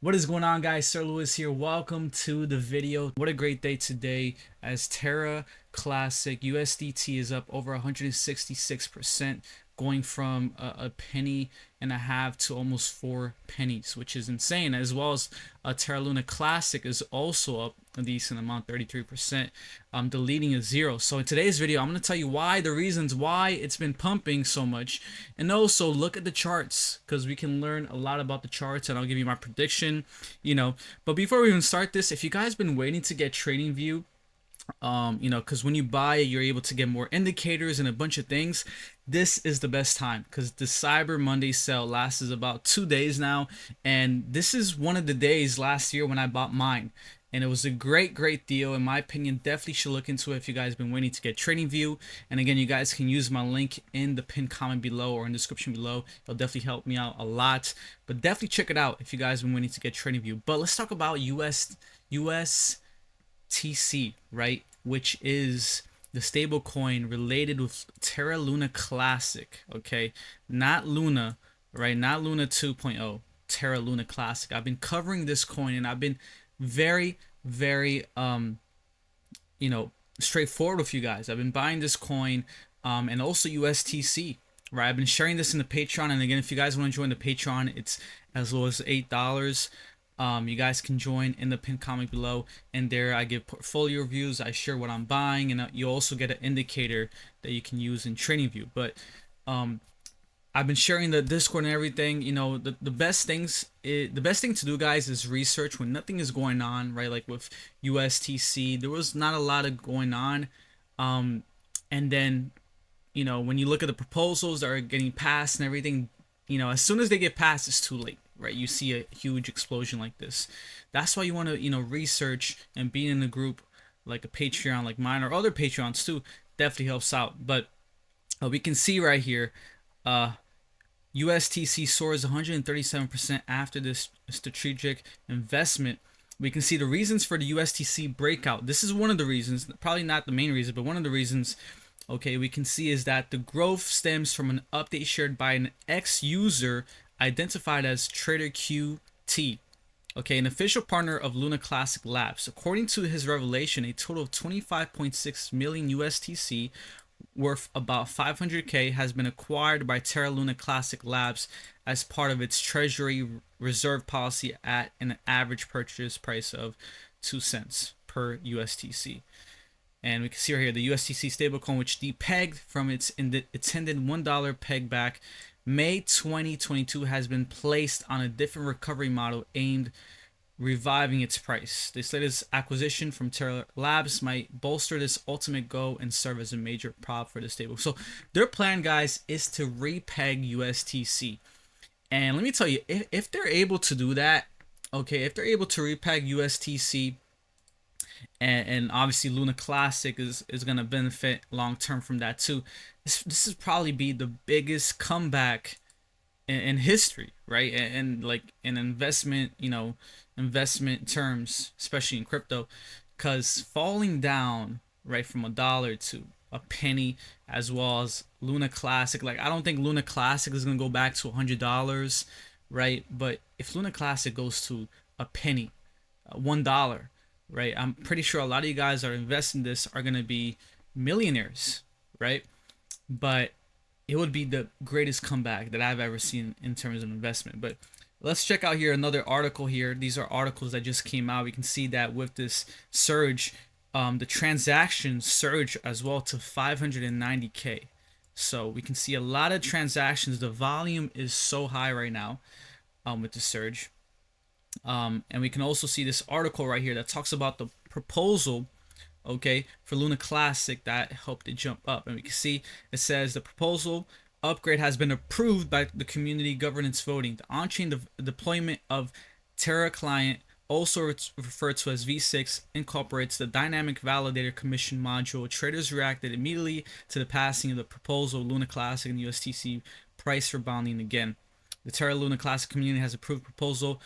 What is going on, guys? Sir Lewis here. Welcome to the video. What a great day today as Terra Classic USDT is up over 166%, going from a penny and a half to almost 4 pennies, which is insane. As well as Terra Luna Classic is also up a decent amount, 33%. Deleting a zero. So in today's video, I'm going to tell you why, the reasons why it's been pumping so much, and also look at the charts because we can learn a lot about the charts, and I'll give you my prediction. But before we even start this, if you guys been waiting to get TradingView, because when you buy it, you're able to get more indicators and a bunch of things. This is the best time because the Cyber Monday sale lasts about 2 days now, and this is one of the days last year when I bought mine, and it was a great deal. In my opinion, definitely should look into it if you guys been waiting to get TradingView. And again, you guys can use my link in the pinned comment below or in the description below. It'll definitely help me out a lot, but definitely check it out if you guys been waiting to get TradingView. But let's talk about USTC, right? Which is the stable coin related with Terra Luna Classic, okay? Not Luna, right? Not Luna 2.0, Terra Luna Classic. I've been covering this coin and I've been very straightforward with you guys. I've been buying this coin and also USTC, right? I've been sharing this in the Patreon, and again, if you guys want to join the Patreon, it's as low as $8. You guys can join in the pinned comment below, and there I give portfolio reviews, I share what I'm buying, and you also get an indicator that you can use in TradingView. But I've been sharing the Discord and everything. The best thing to do, guys, is research when nothing is going on, right? Like with USTC, there was not a lot of going on, and then when you look at the proposals that are getting passed and everything, as soon as they get passed, it's too late, right? You see a huge explosion like this. That's why you want to research, and being in a group like a Patreon like mine or other Patreons too definitely helps out. But we can see right here, USTC soars 137% after this strategic investment. We can see the reasons for the USTC breakout. This is one of the reasons, probably not the main reason, but one of the reasons, okay, we can see is that the growth stems from an update shared by an ex-user identified as Trader QT, okay, an official partner of Luna Classic Labs. According to his revelation, a total of 25.6 million USTC, worth about 500k, has been acquired by Terra Luna Classic Labs as part of its treasury reserve policy at an average purchase price of 2 cents per USTC. And we can see right here the USTC stablecoin, which depegged from its intended $1 peg back May 2022, has been placed on a different recovery model aimed reviving its price. This latest acquisition from Terra Labs might bolster this ultimate goal and serve as a major prop for the stable. So their plan, guys, is to repeg USTC. And let me tell you, if they're able to do that, okay, if they're able to repeg USTC, and obviously Luna Classic is going to benefit long term from that too. This is probably be the biggest comeback in history, right? And like in investment terms, especially in crypto, because falling down right from $1 to a penny, as well as Luna Classic, like I don't think Luna Classic is gonna go back to $100, right? But if Luna Classic goes to a penny, $1, right? I'm pretty sure a lot of you guys are investing this are gonna be millionaires, right? But it would be the greatest comeback that I've ever seen in terms of investment. But let's check out here another article here. These are articles that just came out. We can see that with this surge, the transactions surge as well to 590k. So we can see a lot of transactions. The volume is so high right now with the surge. And we can also see this article right here that talks about the proposal, okay, for Luna Classic that helped it jump up. And we can see it says the proposal upgrade has been approved by the community governance voting. The on-chain deployment of Terra Client, also referred to as V6, incorporates the Dynamic Validator Commission module. Traders reacted immediately to the passing of the proposal. Luna Classic and USTC price rebounding again. The Terra Luna Classic community has approved proposal.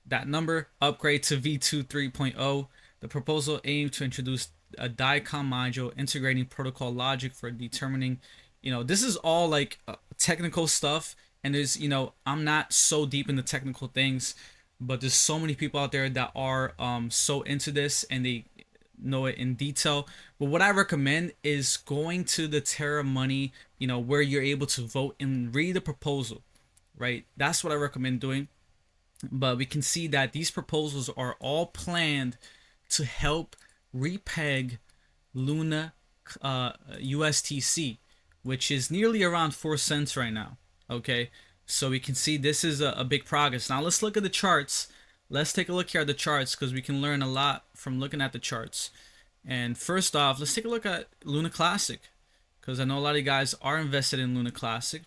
That number upgrade to V2 3.0. The proposal aimed to introduce a DICOM module integrating protocol logic for determining, this is all like technical stuff, and there's, I'm not so deep in the technical things, but there's so many people out there that are so into this and they know it in detail. But what I recommend is going to the Terra Money, where you're able to vote and read the proposal, right? That's what I recommend doing. But we can see that these proposals are all planned to help repeg Luna USTC, which is nearly around 4 cents right now. Okay, so we can see this is a big progress. Now let's look at the charts. Let's take a look here at the charts because we can learn a lot from looking at the charts. And first off, let's take a look at Luna Classic because I know a lot of you guys are invested in Luna Classic.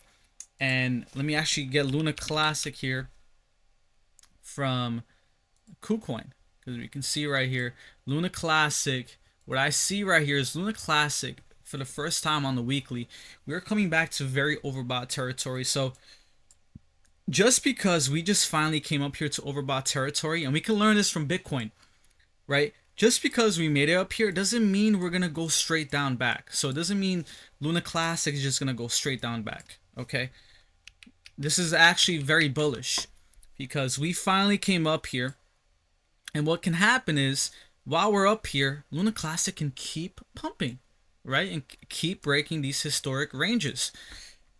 And let me actually get Luna Classic here from KuCoin because we can see right here Luna Classic. What I see right here is Luna Classic for the first time on the weekly. We're coming back to very overbought territory. So just because we just finally came up here to overbought territory, and we can learn this from Bitcoin, right? Just because we made it up here doesn't mean we're gonna go straight down back. So it doesn't mean Luna Classic is just gonna go straight down back. Okay, this is actually very bullish because we finally came up here, and what can happen is while we're up here, Luna Classic can keep pumping, right, and keep breaking these historic ranges.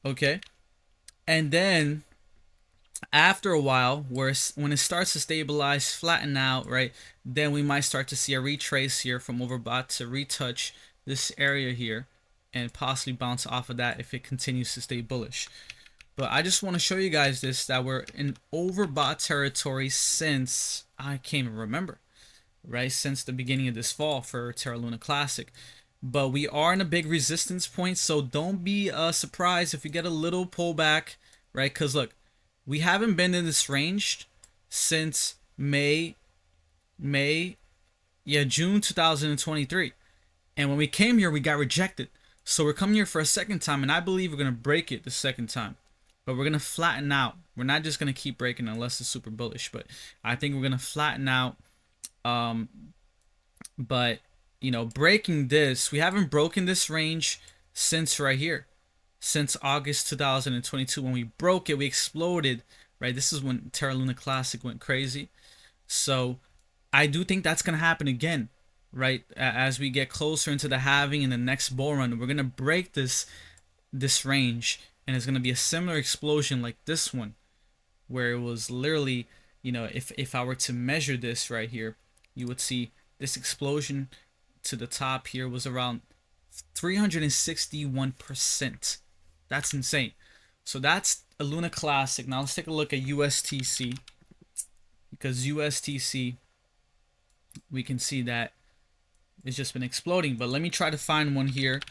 Okay, and then after a while, when it starts to stabilize, flatten out, right, then we might start to see a retrace here from overbought to retouch this area here and possibly bounce off of that if it continues to stay bullish. But I just want to show you guys this, that we're in overbought territory since I can't even remember, right, since the beginning of this fall for Terra Luna Classic. But we are in a big resistance point, so don't be surprised if we get a little pullback, right? Because look, we haven't been in this range since June 2023. And when we came here, we got rejected. So we're coming here for a second time, and I believe we're going to break it the second time. But we're going to flatten out. We're not just going to keep breaking unless it's super bullish. But I think we're going to flatten out. But, breaking this, we haven't broken this range since right here. Since August 2022, when we broke it, we exploded, right? This is when Terra Luna Classic went crazy. So I do think that's going to happen again, right? As we get closer into the halving in the next bull run, we're going to break this range, and it's going to be a similar explosion like this one, where it was literally, if I were to measure this right here, you would see this explosion to the top here was around 361%. That's insane. So that's a Luna Classic. Now let's take a look at USTC, because USTC, we can see that it's just been exploding. But let me try to find one here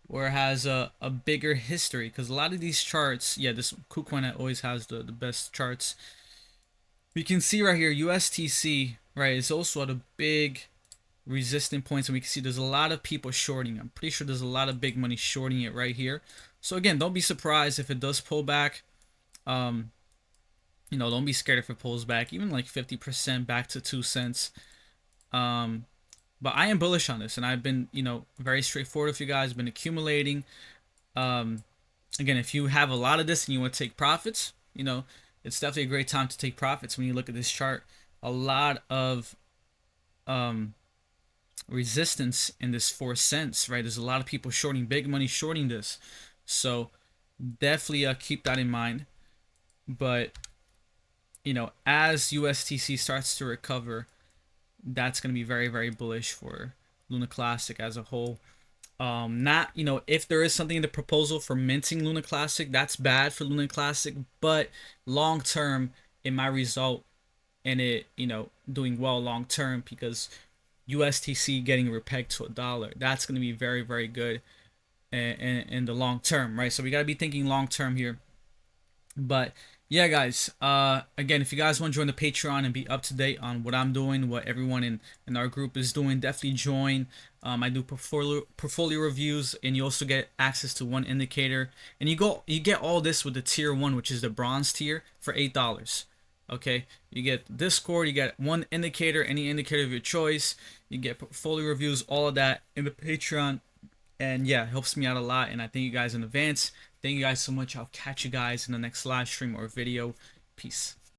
where it has a bigger history, because a lot of these charts, this KuCoin always has the best charts. We can see right here USTC, right, is also at a big resistant points, and we can see there's a lot of people shorting. I'm pretty sure there's a lot of big money shorting it right here. So again, don't be surprised if it does pull back. Don't be scared if it pulls back, even like 50% back to 2 cents. But I am bullish on this, and I've been, very straightforward with you guys. Been accumulating. Again, if you have a lot of this and you want to take profits, it's definitely a great time to take profits. When you look at this chart, a lot of resistance in this 4 cents, right? There's a lot of people shorting, big money shorting this. So definitely keep that in mind. But as USTC starts to recover, that's going to be very, very bullish for Luna Classic as a whole. Not, if there is something in the proposal for minting Luna Classic, that's bad for Luna Classic, but long term it might result in it, doing well long term, because USTC getting repegged to $1, that's going to be very, very good in the long term, right? So we got to be thinking long term here. But yeah, guys, again, if you guys want to join the Patreon and be up to date on what I'm doing, what everyone in our group is doing, definitely join. I do portfolio reviews, and you also get access to one indicator, and you get all this with the tier 1, which is the bronze tier, for $8. Okay, you get Discord, you get one indicator, any indicator of your choice, you get portfolio reviews, all of that in the Patreon. And yeah, it helps me out a lot, and I thank you guys in advance. Thank you guys so much. I'll catch you guys in the next live stream or video. Peace.